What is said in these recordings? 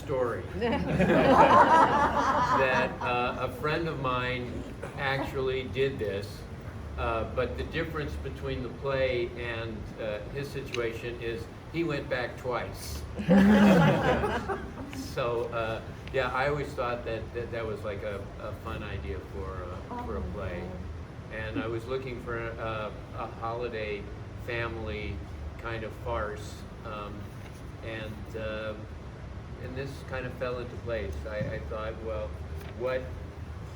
story. That a friend of mine actually did this, but the difference between the play and his situation is he went back twice. So yeah, I always thought that was like a fun idea for a play, and I was looking for a holiday family kind of farce, and this kind of fell into place. I thought, well, what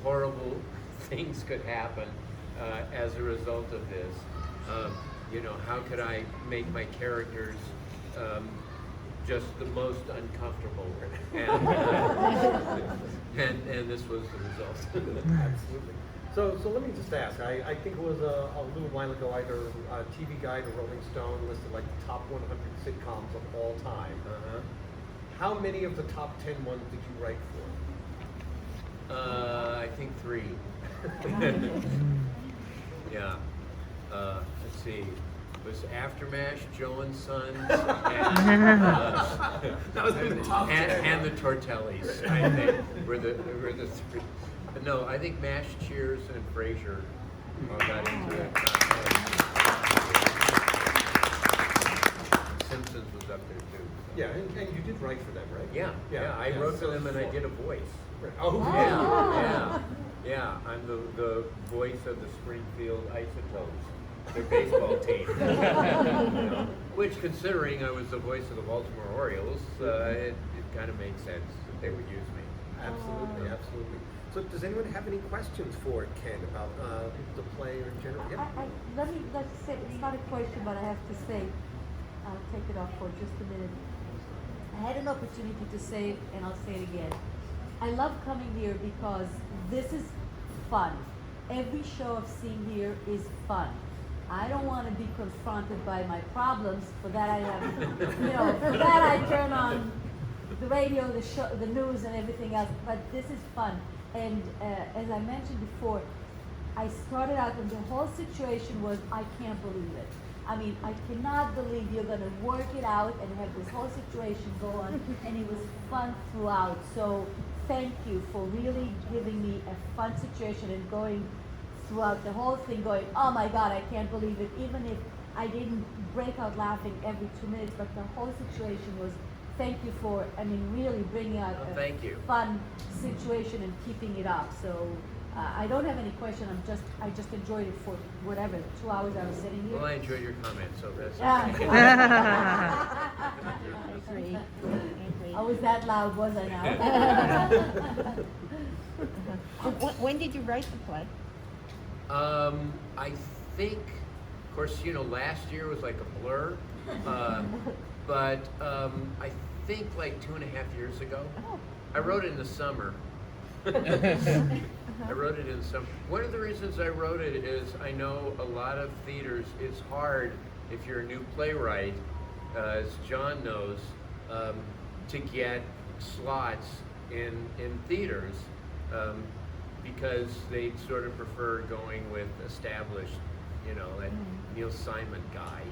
horrible things could happen as a result of this? You know, how could I make my characters just the most uncomfortable? And this was the result. Absolutely. So let me just ask. I think it was a little while ago, either TV Guide or Rolling Stone listed like the top 100 sitcoms of all time. How many of the top 10 ones did you write for? I think 3. Yeah. Let's see. It was Aftermash, Joe and Sons, and, That was in the top 10. And the Tortellis, I think, were the 3. No, I think Mash, Cheers, and Frasier all got into it. Simpsons was up there too. Yeah, and you did write for them, right? Yeah. I wrote for them and I did a voice. Oh, Yeah. I'm the voice of the Springfield Isotopes, their baseball team. You know, which, considering I was the voice of the Baltimore Orioles, it kind of made sense that they would use me. Absolutely. So does anyone have any questions for Ken about the play or in general? Yeah. Let's say, it's not a question, but I have to say, I'll take it off for just a minute. I had an opportunity to say, and I'll say it again, I love coming here because this is fun. Every show I've seen here is fun. I don't want to be confronted by my problems. For that I have, for that I turn on the radio, the show, the news, and everything else. But this is fun. And as I mentioned before, I started out and the whole situation was, I can't believe it. I mean, I cannot believe you're going to work it out and have this whole situation go on. And it was fun throughout. So thank you for really giving me a fun situation and going throughout the whole thing going, oh my God, I can't believe it. Even if I didn't break out laughing every 2 minutes, but the whole situation was, thank you for, really bringing out a fun situation and keeping it up. So I don't have any question. I just enjoyed it for whatever, 2 hours I was sitting here. Well, I enjoyed your comments, so that's okay. I agree. I was that loud, was I now? When did you write the play? I think, of course, last year was like a blur, but I think like 2.5 years ago. Oh. I wrote it in the summer. I wrote it in the summer. One of the reasons I wrote it is I know a lot of theaters, it's hard if you're a new playwright, as John knows, to get slots in theaters. Because they sort of prefer going with established, that Neil Simon guy.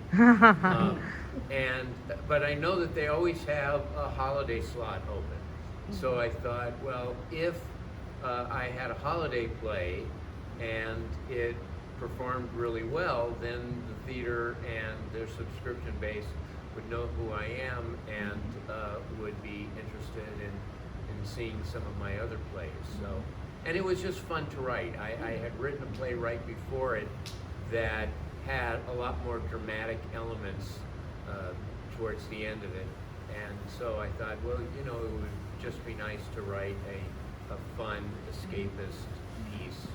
But I know that they always have a holiday slot open. So I thought, well, if I had a holiday play and it performed really well, then the theater and their subscription base would know who I am and would be interested in seeing some of my other plays. So. And it was just fun to write. I had written a play right before it that had a lot more dramatic elements towards the end of it. And so I thought, well, it would just be nice to write a fun, escapist piece.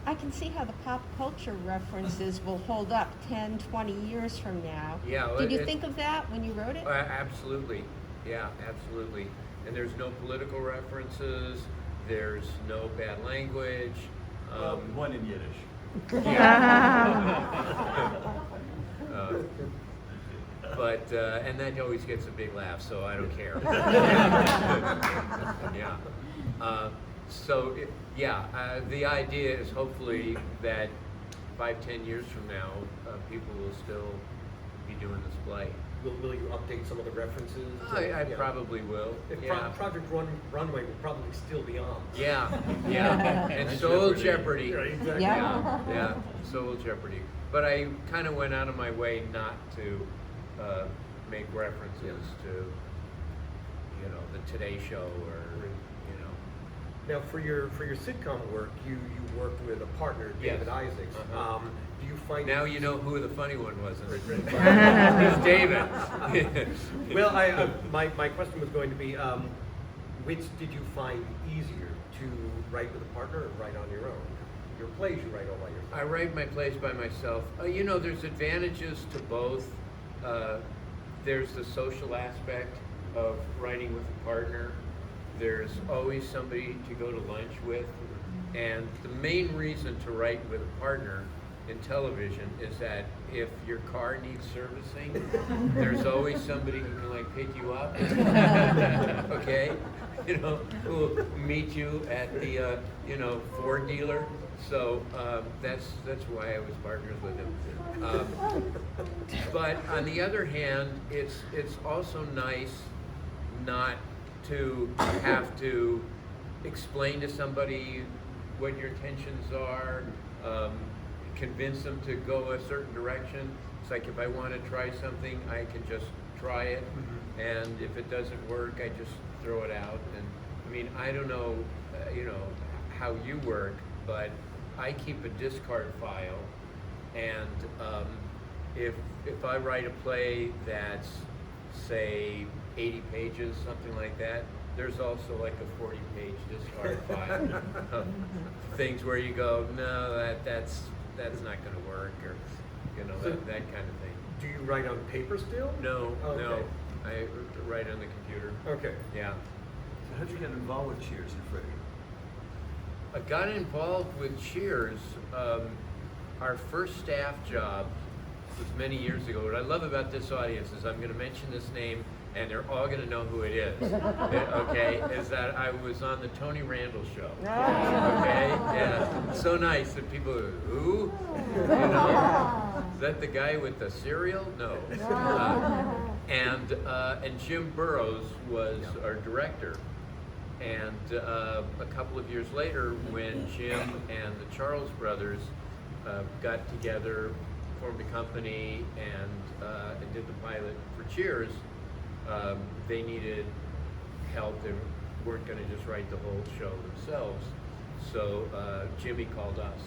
I can see how the pop culture references will hold up 10, 20 years from now. Yeah. Did you think of that when you wrote it? Absolutely. Yeah, absolutely. And there's no political references. There's no bad language. One in Yiddish. But and that always gets a big laugh, so I don't care. Yeah. The idea is hopefully that 5-10 years from now, people will still be doing this play. will you update some of the references? I Yeah. probably will. If Yeah. Project Runway will probably still be on. Yeah, yeah, and so will Jeopardy. Yeah, exactly. Yeah. Yeah, so will Jeopardy. But I kind of went out of my way not to make references to, you know, the Today Show or, you know. Now, for your sitcom work, you worked with a partner, Yes. David Isaacs. Uh-huh. Do you find Now you know who the funny one was. It's David. Well, my question was going to be, which did you find easier, to write with a partner or write on your own? Your plays you write all by yourself. I write my plays by myself. You know, there's advantages to both. There's the social aspect of writing with a partner. There's always somebody to go to lunch with. And the main reason to write with a partner in television is that if your car needs servicing, there's always somebody who can like pick you up, okay? You know, who will meet you at the you know, Ford dealer. So that's why I was partners with him. But on the other hand, it's also nice not to have to explain to somebody what your intentions are, convince them to go a certain direction. It's like if I want to try something, I can just try it, and if it doesn't work, I just throw it out. And I mean, I don't know, you know, how you work, but I keep a discard file, and if I write a play that's, say, 80 pages, something like that, there's also like a 40-page discard file of things where you go, no, that's not going to work, or you know, that kind of thing. Do you write on paper still? No, Okay. no, I write on the computer. Okay. Yeah. So how'd you get involved with Cheers and Freddie? I got involved with Cheers. Our first staff job was many years ago. What I love about this audience is I'm going to mention this name, and they're all going to know who it is. Okay, is that I was on the Tony Randall show. Okay, yeah, so nice that people go, who? You know, is that the guy with the cereal? No. And Jim Burrows was our director. And a couple of years later, when Jim and the Charles brothers got together, formed a company, and did the pilot for Cheers, they needed help. They weren't going to just write the whole show themselves. So Jimmy called us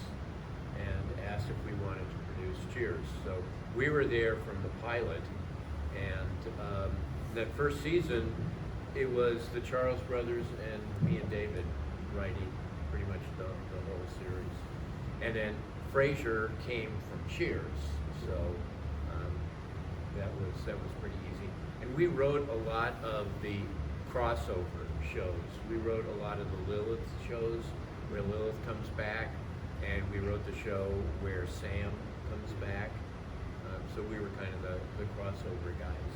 and asked if we wanted to produce Cheers. So we were there from the pilot, and that first season, it was the Charles brothers and me and David writing pretty much the whole series. And then Frasier came from Cheers, so that was pretty easy. And we wrote a lot of the crossover shows. We wrote a lot of the Lilith shows where Lilith comes back, and we wrote the show where Sam comes back. So we were kind of the crossover guys.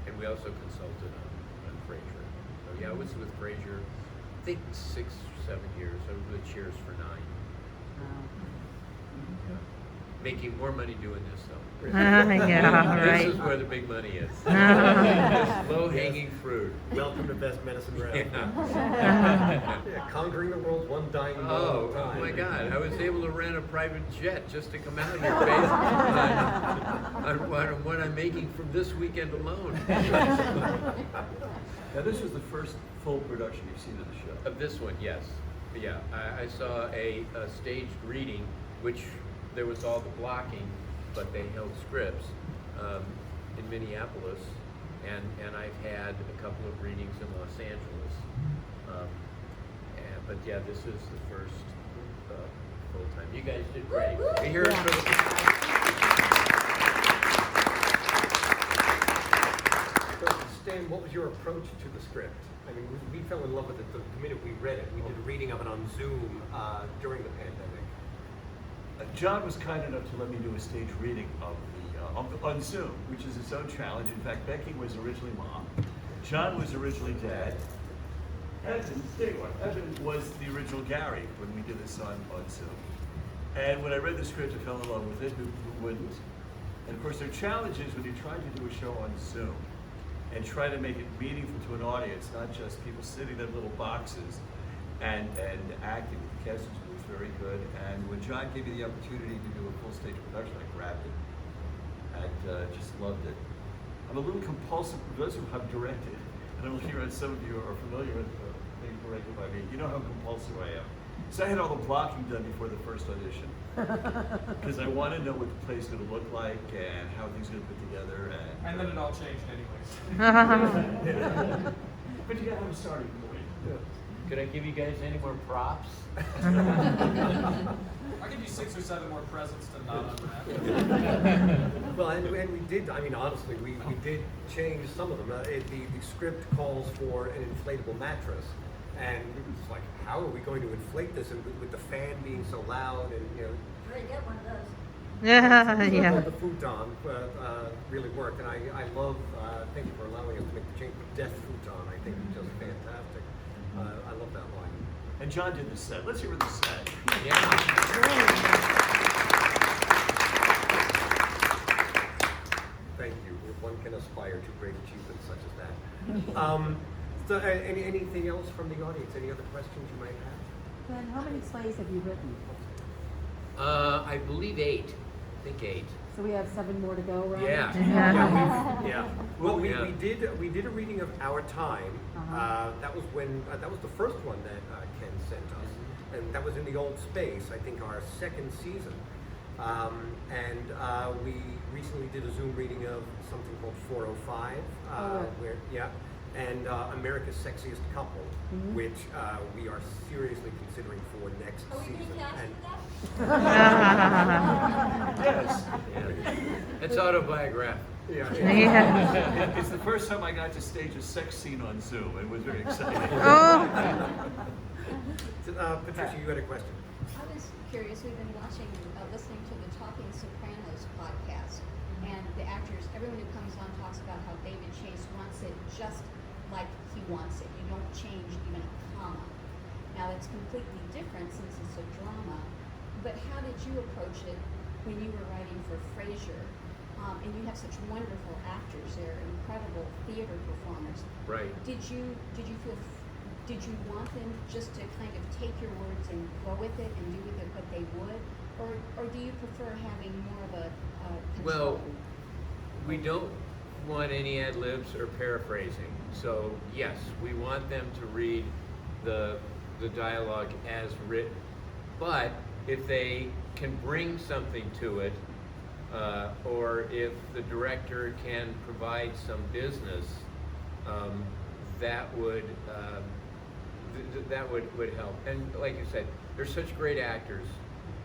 And we also consulted on Frasier. So yeah, I was with Frasier, I think 6 or 7 years. I was with Cheers for 9. Yeah. Making more money doing this though. Yeah, right. This is where the big money is. Low-hanging fruit. Welcome to Best Medicine Round. Yeah. Yeah, conquering the world one dying ball at a time. Oh my God! I was able to rent a private jet just to come out here on what I'm making from this weekend alone. Now, this was the first full production you've seen of the show. Of this one, yes. Yeah, I saw a staged reading, which there was all the blocking, but they held scripts in Minneapolis, and I've had a couple of readings in Los Angeles. But yeah, this is the first full time. You guys did great. We hear it for the. So, Stan, what was your approach to the script? I mean, we fell in love with it the minute we read it. We did a reading of it on Zoom during the pandemic. John was kind enough to let me do a stage reading of on Zoom, which is its own challenge. In fact, Becky was originally mom. John was originally dad. Evan was the original Gary when we did this on Zoom. And when I read the script, I fell in love with it. Who wouldn't? And of course, their challenge is when you try to do a show on Zoom and try to make it meaningful to an audience, not just people sitting in little boxes and acting. The casting was very good. And when John gave me the opportunity to do a full stage production, I grabbed it and just loved it. I'm a little compulsive, for those who have directed, and I'm sure some of you are familiar with being directed by me. You know how compulsive I am. So I had all the blocking done before the first audition, because I want to know what the play's going to look like and how things are going to put together. And then it all changed anyways. But you got to have a starting point. Yeah. Could I give you guys any more props? I'll give you 6 or 7 more presents to not unwrap. Well, and we did, I mean, honestly, we did change some of them. The script calls for an inflatable mattress. And it was like, how are we going to inflate this? And with the fan being so loud and, you know. Better get one of those. Yeah. The futon really worked. And I love, thank you for allowing us to make the change. The death futon, I think, is just fantastic. I love that line. And John did the set. Let's hear what the set. Yeah. Thank you. One can aspire to great achievements such as that. So, anything else from the audience? Any other questions you might have? Ken, how many plays have you written? I believe 8. I think 8. So we have 7 more to go, right? Yeah. Yeah. Well, Yeah. we did a reading of Our Time. That was when that was the first one that Ken sent us, and that was in the old space. I think our 2nd season. And we recently did a Zoom reading of something called 405, where and America's Sexiest Couple, which we are seriously considering for next season. Yes. Yeah. It's autobiographical. Yeah. It's the first time I got to stage a sex scene on Zoom. It was very exciting. Patricia, you had a question. I was curious, we've been listening to the Talking Sopranos podcast, and the actors, everyone who comes on talks about how David Chase wants it just like he wants it. You don't change even a comma. Now that's completely different since it's a drama, but how did you approach it when you were writing for Frasier? And you have such wonderful actors there, incredible theater performers. Right. Did you want them just to kind of take your words and go with it and do with it what they would, or do you prefer having more of a control? Well, we don't want any ad libs or paraphrasing. So yes, we want them to read the dialogue as written. But if they can bring something to it, or if the director can provide some business, that would help. And like you said, they're such great actors.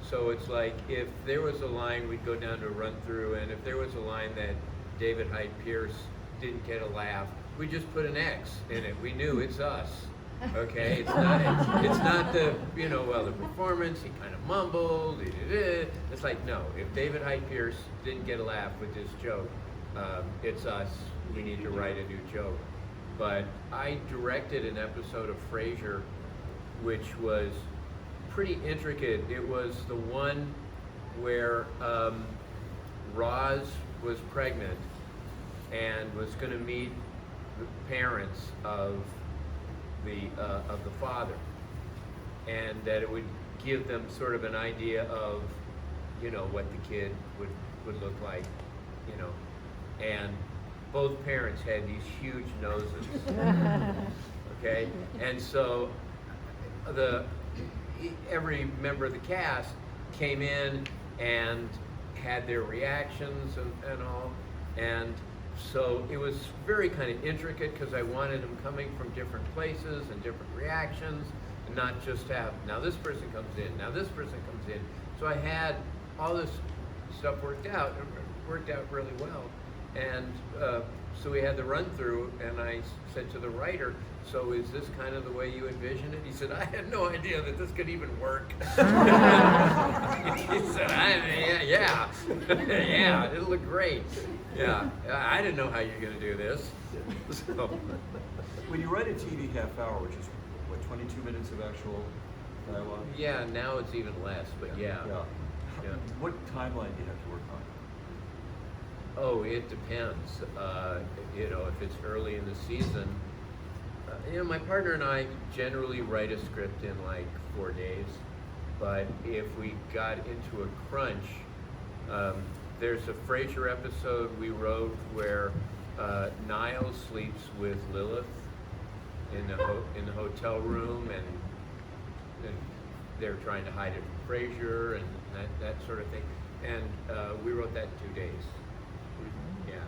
So it's like if there was a line, we'd go down to a run through, and if there was a line that David Hyde Pierce didn't get a laugh, we just put an X in it. We knew it's us. Okay, it's not the the performance. He kind of mumbled. It's like, no, if David Hyde Pierce didn't get a laugh with this joke, it's us. We need to write a new joke. But I directed an episode of Frasier, which was pretty intricate. It was the one where Roz was pregnant and was going to meet the parents of the father, and that it would give them sort of an idea of what the kid would look like, and both parents had these huge noses. Okay, and so every member of the cast came in and had their reactions and all, and so it was very kind of intricate because I wanted them coming from different places and different reactions, and not just have, now this person comes in, now this person comes in. So I had all this stuff worked out, and it worked out really well. And so we had the run through, and I said to the writer, so is this kind of the way you envisioned it? He said, I had no idea that this could even work. He said, yeah, it'll look great. Yeah, I didn't know how you were going to do this. So. When you write a TV half hour, which is, 22 minutes of actual dialogue? Yeah, now it's even less, but yeah. What timeline do you have to work on? Oh, it depends. You know, if it's early in the season, you know, my partner and I generally write a script in like 4 days. But if we got into a crunch, there's a Frasier episode we wrote where Niall sleeps with Lilith in the hotel room, and they're trying to hide it from Frasier and that sort of thing. And we wrote that in 2 days. Yeah,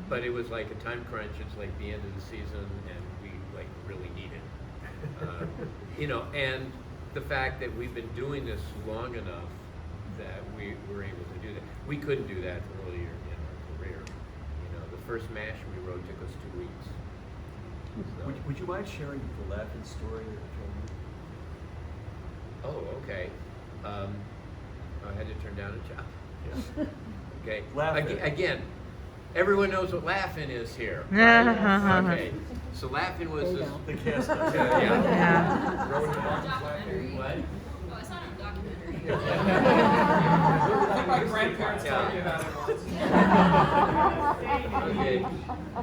but it was like a time crunch. It's like the end of the season, and we like really need it. You know, and the fact that we've been doing this long enough that we were able to do that. We couldn't do that earlier in our career. You know, the first MASH we wrote took us 2 weeks. So. Would you mind sharing the Laugh-In story that you told me? Oh, okay. I had to turn down a job. Yeah. Okay. Laugh-In. Again, everyone knows what Laugh-In is here. Yeah. Right? Okay. So Laugh-In was this. The cast. Yeah. Documentary. What? Oh, it's not a documentary. I think my grandparents told me about it once. Okay.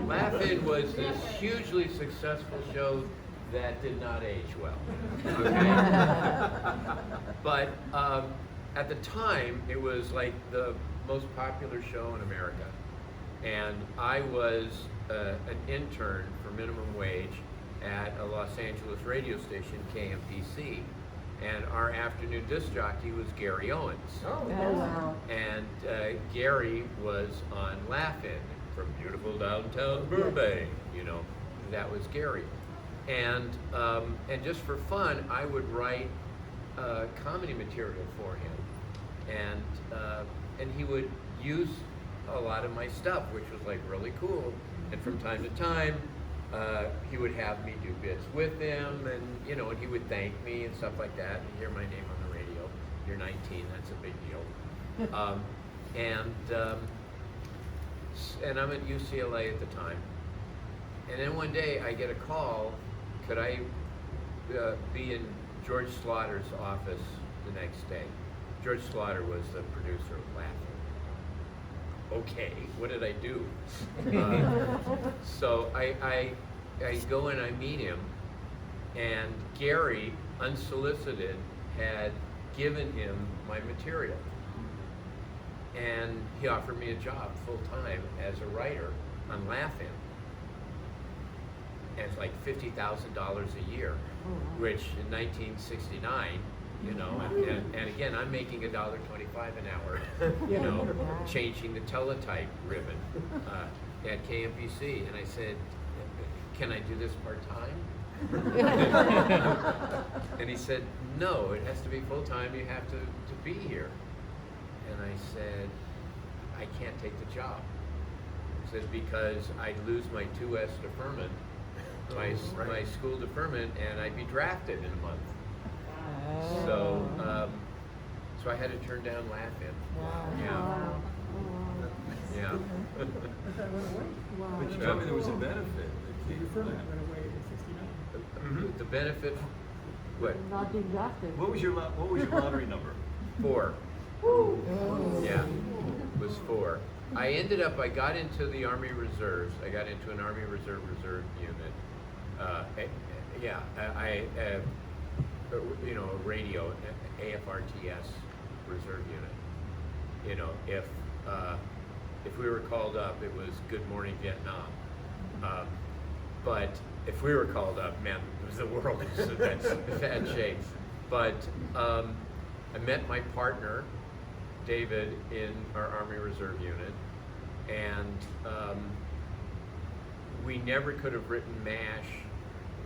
Laugh-In was this hugely successful show that did not age well. Okay. But at the time, it was like the most popular show in America. And I was an intern for minimum wage at a Los Angeles radio station, KMPC. And our afternoon disc jockey was Gary Owens. Oh, wow. And Gary was on Laugh-In from beautiful downtown Burbank. You know, that was Gary. And just for fun, I would write comedy material for him, and he would use a lot of my stuff, which was like really cool. And from time to time, he would have me do bits with him, and you know, and he would thank me and stuff like that. And hear my name on the radio. You're 19, that's a big deal. And I'm at UCLA at the time. And then one day I get a call. Could I be in George Slaughter's office the next day? George Slaughter was the producer of Laugh-In. Okay, what did I do? So I go and I meet him, and Gary, unsolicited, had given him my material. And he offered me a job full-time as a writer on Laugh-In. And it's like $50,000 a year, which in 1969, you know, and again, I'm making $1.25 an hour, you know, changing the teletype ribbon at KMPC. And I said, can I do this part-time? And he said, no, it has to be full-time. You have to be here. And I said, I can't take the job. He said, because I'd lose my 2S deferment, my school deferment, and I'd be drafted in a month. So I had to turn down Laugh-In. Yeah. Yeah. But you told me there was a benefit. The benefit, what? Not being drafted. What was your lottery number? 4. Yeah, it was 4. I got into the Army Reserves. I got into an Army Reserve unit. You know, a radio, AFRTS Reserve unit. You know, if we were called up, it was Good Morning Vietnam. But if we were called up, man, the world was in bad shape. But I met my partner, David, in our Army Reserve unit, and we never could have written MASH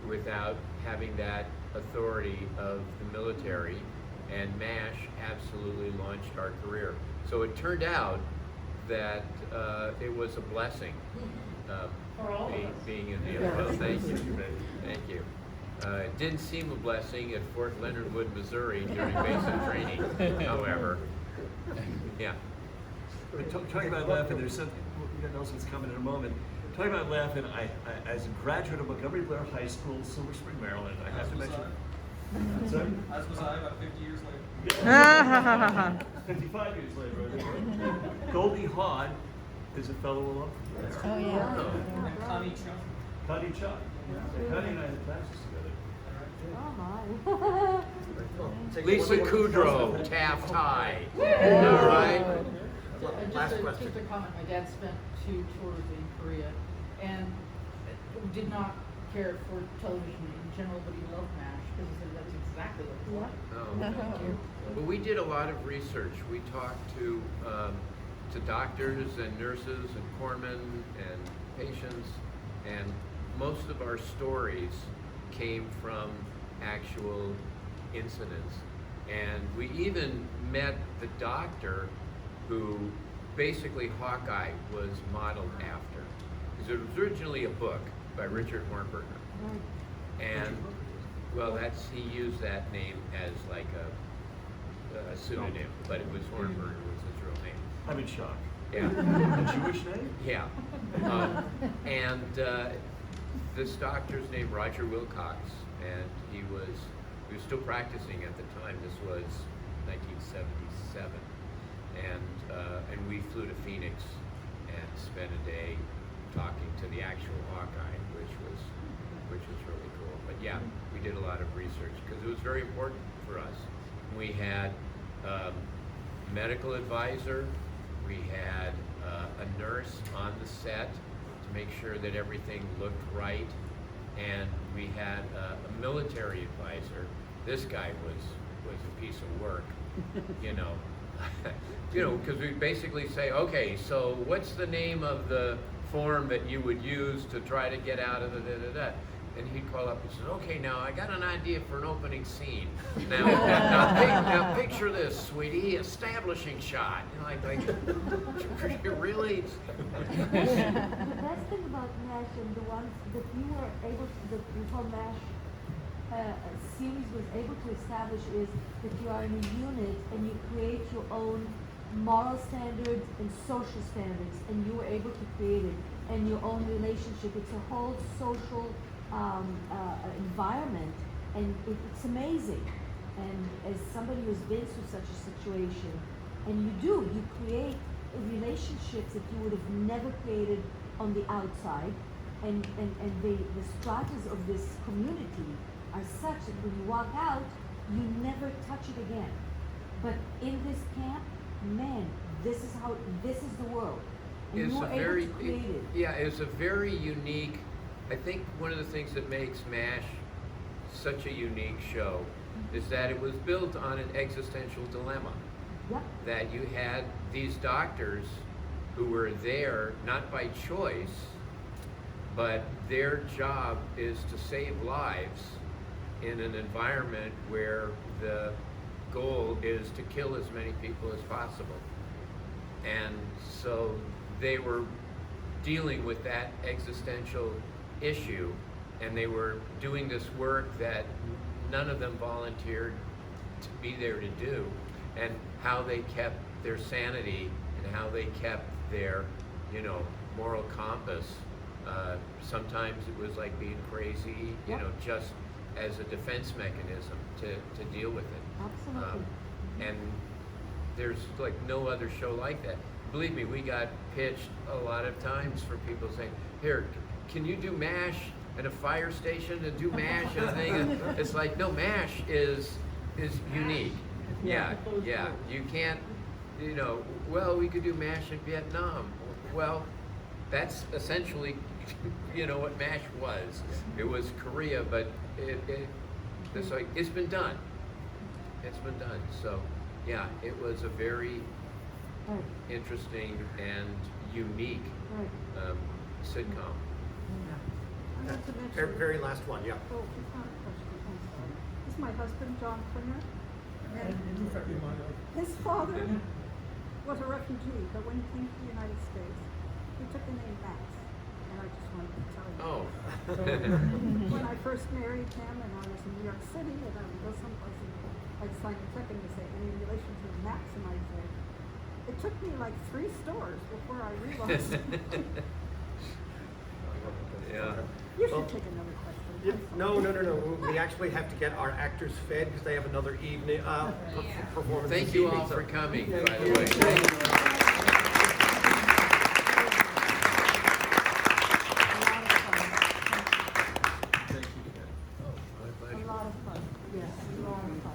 without having that authority of the military, and MASH absolutely launched our career. So it turned out that it was a blessing being in the well, thank you. Thank you. It didn't seem a blessing at Fort Leonard Wood, Missouri during basic training, however. Yeah. But talking about Laugh-In, there's something else that's coming in a moment. Talking about Laugh-In, I as a graduate of Montgomery Blair High School, Silver Spring, Maryland, I have to mention. Sorry? As was I about 50 years later. 55 years later. Goldie Hawn There's a fellow along. Oh, yeah. And Connie Chung. Cuddy Chuck. Cuddy and I had classes together. Oh my. Well, take Lisa one- Kudrow, Taft High. All right. Last question. Just a comment, my dad spent 2 tours in Korea and did not care for television in general, but he loved MASH because he said that's exactly what he wanted. Oh. Well, we did a lot of research. We talked to doctors and nurses and corpsmen and patients, and most of our stories came from actual incidents. And we even met the doctor who basically Hawkeye was modeled after. Because it was originally a book by Richard Hornberger. And, well, he used that name as like a pseudonym, but it was Hornberger was his real name. I'm in shock. Yeah. A Jewish name? Yeah. And this doctor's named Roger Wilcox, and he was still practicing at the time. This was 1977, and we flew to Phoenix and spent a day talking to the actual Hawkeye, which was really cool. But yeah, we did a lot of research because it was very important for us. We had medical advisor. We had a nurse on the set to make sure that everything looked right, and we had a military advisor. This guy was a piece of work, you know. Because we basically say, okay, so what's the name of the form that you would use to try to get out of the da-da-da? And he'd call up and say, okay, now I got an idea for an opening scene. Now picture this, sweetie, establishing shot. Really? The best thing about MASH and the ones that you were able to, the whole MASH series was able to establish is that you are in a unit and you create your own moral standards and social standards, and you were able to create it, and your own relationship. It's a whole social environment, and it's amazing. And as somebody who's been through such a situation, and you create relationships that you would have never created on the outside, and the stratas of this community are such that when you walk out, you never touch it again. But in this camp, man, this is the world. And It's you were a able very, to create it. yeah, it's a very unique, I think one of the things that makes MASH such a unique show is that it was built on an existential dilemma. Yep. That you had these doctors who were there not by choice, but their job is to save lives in an environment where the goal is to kill as many people as possible. And so they were dealing with that existential issue, and they were doing this work that none of them volunteered to be there to do, and how they kept their sanity and how they kept their, moral compass. Sometimes it was like being crazy, just as a defense mechanism to deal with it. Absolutely. And there's like no other show like that. Believe me, we got pitched a lot of times for people saying, here, can you do MASH at a fire station and do MASH and a thing? And it's like, no, MASH is unique. Yeah. You can't, well, we could do MASH in Vietnam. Well, that's essentially, what MASH was. It was Korea, but it's like, it's been done. It's been done. So, yeah, it was a very interesting and unique sitcom. Very last one, yeah. Oh, it's not a question. This is my husband, John Klinger. And his father was a refugee, but when he came to the United States, he took the name Max. And I just wanted to tell you. Oh. When I first married him, and I was in New York City, and I would go someplace, and I'd sign a check and they'd say, any relation to Max? And I'd say, it took me like 3 stores before I realized. Yeah. You should take another question. Yeah, no. We actually have to get our actors fed because they have another evening performance. Thank this you evening, all so- for coming, Thank by the you. way. A pleasure. lot of fun, yes, a lot of fun.